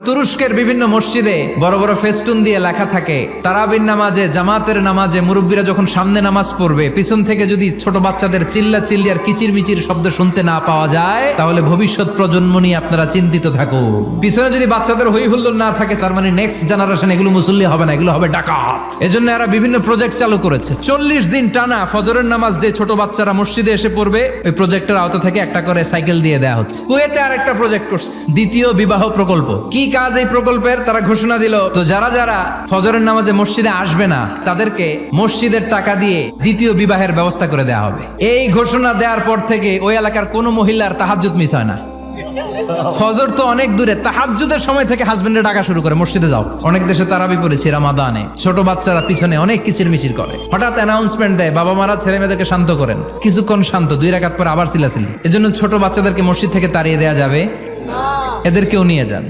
তুরস্কের বিভিন্ন মসজিদে বড় বড় ফেস্টুন দিয়ে লেখা থাকে, তারাবির নামাজে, জামাতের নামাজে মুরব্বীরা যখন সামনে নামাজ পড়বে, পিছন থেকে যদি ছোট বাচ্চাদের চিল্লা চিল্লি আর কিচির মিচির শব্দ শুনতে না পাওয়া যায়, তাহলে ভবিষ্যৎ প্রজন্ম নিয়ে আপনারা চিন্তিত থাকুন। পিছনে যদি বাচ্চাদের হই হুল্লোড় না থাকে, তার মানে নেক্সট জেনারেশন এগুলো মুসল্লি হবে না, এগুলো হবে ডাকাত। এজন্য এরা বিভিন্ন প্রজেক্ট চালু করেছে। 40 দিন টানা ফজরের নামাজ যে ছোট বাচ্চারা মসজিদে এসে পড়বে, ওই প্রজেক্টের আওতা থেকে একটা করে সাইকেল দিয়ে দেওয়া হচ্ছে। কুয়েতে আরেকটা প্রজেক্ট করছে, দ্বিতীয় বিবাহ প্রকল্প। কি কাজ এই প্রকল্পের? তারা ঘোষণা দিল, তো যারা যারা ফজরের নামাজে মসজিদে আসবে না, তাদেরকে মসজিদের টাকা দিয়ে দ্বিতীয় বিবাহের ব্যবস্থা করে দেওয়া হবে। এই ঘোষণা দেওয়ার পর থেকে ওই এলাকার কোনো মহিলার তাহাজ্জুদ মিস হয় না। ফজর তো অনেক দূরে, তাহাজ্জুদের সময় থেকে হাজবেন্ডের ডাকা শুরু করে, মসজিদে যাও। অনেক দেশে তারাবি পড়েছি রামাদানে, ছোট বাচ্চারা পিছনে অনেক কিচির মিচির করে, হঠাৎ অ্যানাউন্সমেন্ট দেয়, বাবা মারা ছেলে মেয়েদেরকে শান্ত করেন। কিছুক্ষণ শান্ত, 2 রাকাত পর আবার চিল্লাচিল্লি। এজন্য ছোট বাচ্চাদেরকে মসজিদ থেকে তাড়িয়ে দেওয়া যাবে, এদেরকেও নিয়ে যান।